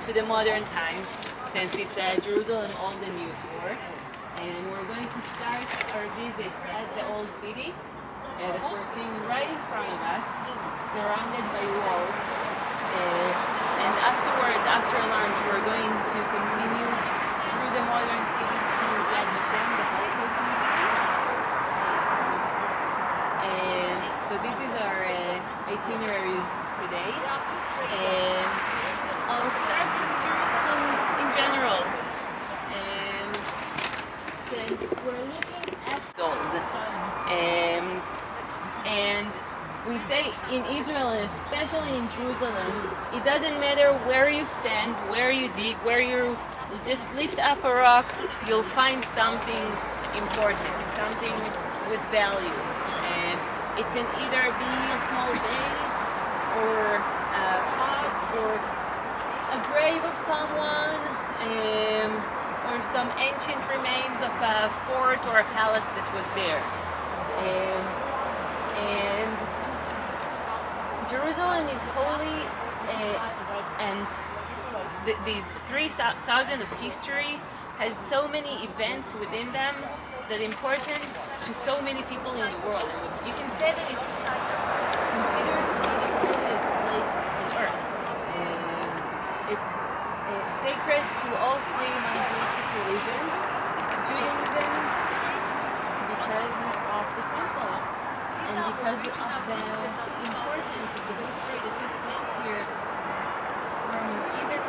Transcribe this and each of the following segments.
to the modern times, since it's Jerusalem Old and New tour. And we're going to start our visit at the Old City that we're seeing right in front of us, surrounded by walls. And afterwards, after lunch, we're going to continue through the modern city to Yad Vashem, the Holocaust Museum. And so this is our itinerary today. And I'll start with Jerusalem in general. Since we're looking at old, and we say in Israel, and especially in Jerusalem, it doesn't matter where you stand, where you dig, where you just lift up a rock, you'll find something important, something with value. And it can either be a small vase, or a pot, or a grave of someone, or some ancient remains of a fort or a palace that was there. And Jerusalem is holy, and these 3,000 of history has so many events within them that are important to so many people in the world. You can say that it's considered to be the holiest place on earth. It's sacred to all three monotheistic religions, Judaism because of the temple, and because of the importance of the history that took place here from even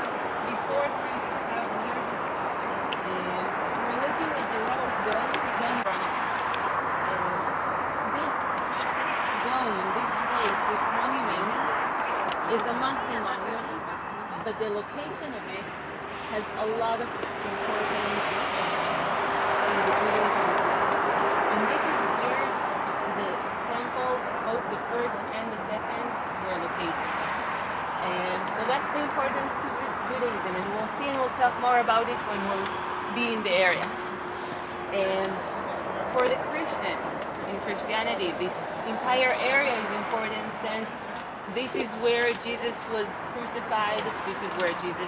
before 3,000 years ago. We're looking at the row of dome in front of us. This dome, this place, this monument is a Muslim monument, but the location of it has a lot of importance in the Judaism. And this is where the temples, both the first and the second, were located. And so that's the importance to Judaism, and we'll see and we'll talk more about it when we'll be in the area. And for the Christians, in Christianity, this entire area is important since this is where Jesus was crucified. This is where Jesus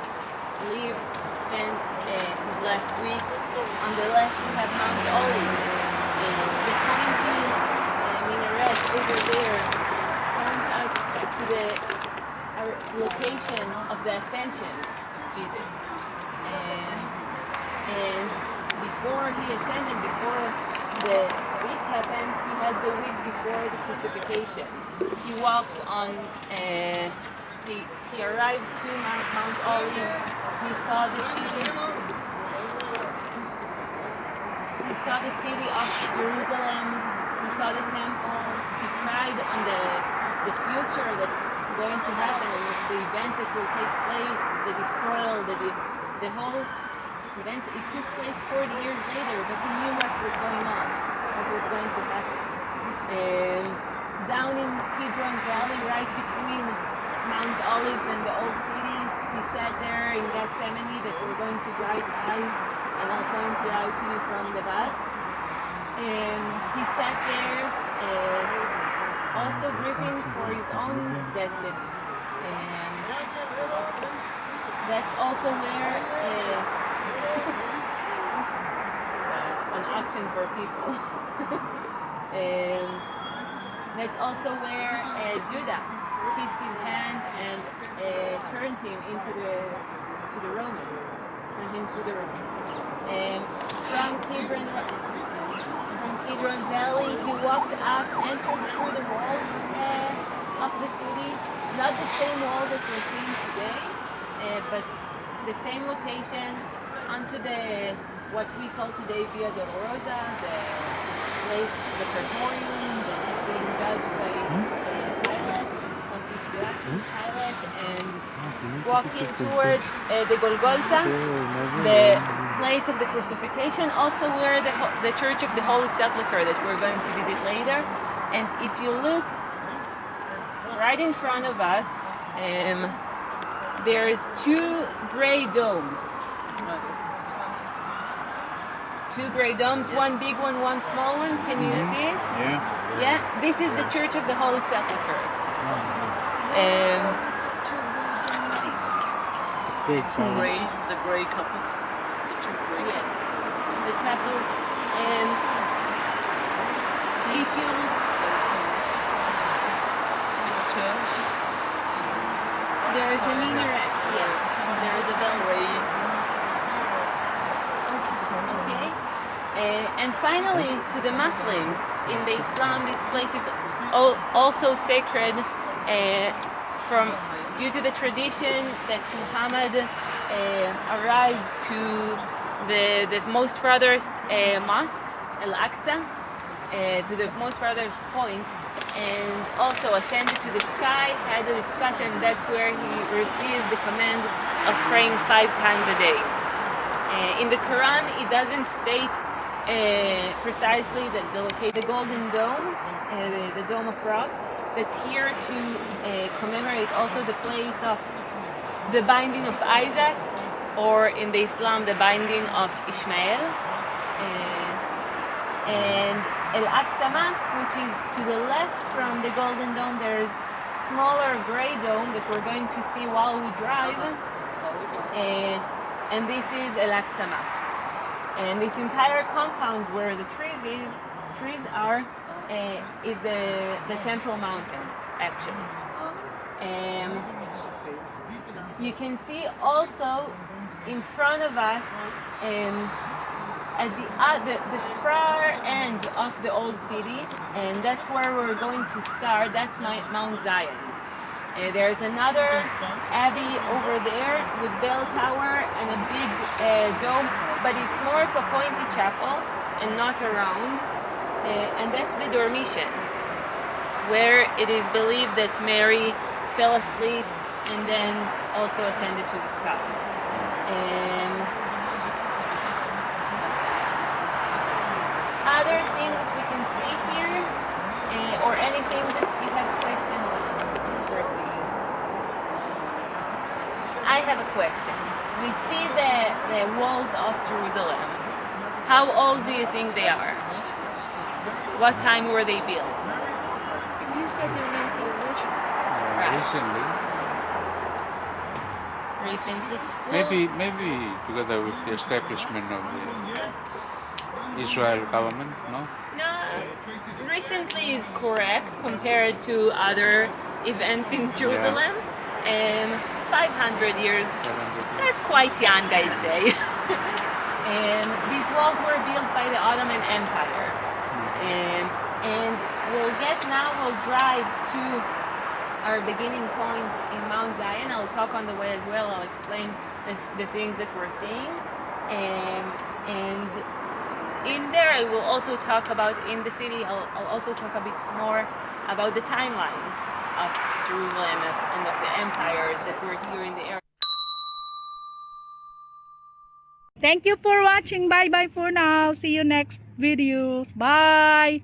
lived, spent his last week. On the left we have Mount Olives, and the pointing minaret over there points us to the location of the ascension of Jesus. And before he ascended, before this happened, he had the week before the crucifixion. He walked on, he arrived to Mount Olives. He saw the city of Jerusalem. He saw the temple. He cried on the future that's going to happen, and the events that will take place, the destroyal, the whole events. It took place 40 years later, but he knew what was going on, what was going to happen. Down in Kidron Valley, right between Mount Olives and the Old City, he sat there in Gethsemane that we're going to drive by, and I'll point it out to you from the bus. And he sat there, also grieving for his own destiny. And that's also where an auction for people. And that's also where Judah kissed his hand and turned him into the Romans. From Kidron Valley, he walked up, entered through the walls of the city. Not the same walls that we're seeing today, but the same location onto what we call today Via Dolorosa, the place, the Praetorium, being judged by Pilate, Pontius Pilate, and walking towards the Golgotha, the place of the crucifixion, also where the Church of the Holy Sepulchre that we're going to visit later. And if you look right in front of us, there's two gray domes. Two gray domes, one big one, one small one. Can you see it? Yeah. Yeah, this is the Church of the Holy Sepulchre. Gray, the gray couples, the two gray Yes, couples. the chapels. And if you Church. there is a minaret, yes, there is a bell. Gray. Okay. And finally, to the Muslims, in the Islam, this place is also sacred from due to the tradition that Muhammad arrived to the most farthest mosque, Al-Aqsa, to the most farthest point, and also ascended to the sky, had a discussion. That's where he received the command of praying 5 times a day. In the Quran, it doesn't state precisely that the Golden Dome, the Dome of Rock, that's here to commemorate also the place of the binding of Isaac, or in the Islam, the binding of Ishmael. And Al-Aqsa Mosque, which is to the left from the Golden Dome, there's smaller gray dome that we're going to see while we drive. And this is Al-Aqsa Mosque. And this entire compound where the trees are is the Temple Mountain, actually. You can see also in front of us, at the far end of the old city, and that's where we're going to start. That's Mount Zion. There's another abbey over there with bell tower and a big dome, but it's more of a pointy chapel and not a round. And that's the Dormition, where it is believed that Mary fell asleep and then also ascended to the sky. Other things that we can see here, or anything that you have questions on? I have a question. We see the walls of Jerusalem. How old do you think they are? What time were they built? You said they're not the original. Right. Recently. Recently? Maybe together with the establishment of the Israel government, no? No, recently is correct compared to other events in Jerusalem. 500 years, that's quite young, I'd say. And these walls were built by the Ottoman Empire. And we'll drive to our beginning point in Mount Zion. I'll talk on the way as well. I'll explain the things that we're seeing. And in there, I will also talk about, in the city, I'll also talk a bit more about the timeline of Jerusalem and of the empires that were here in the area. Thank you for watching. Bye bye for now. See you next video. Bye.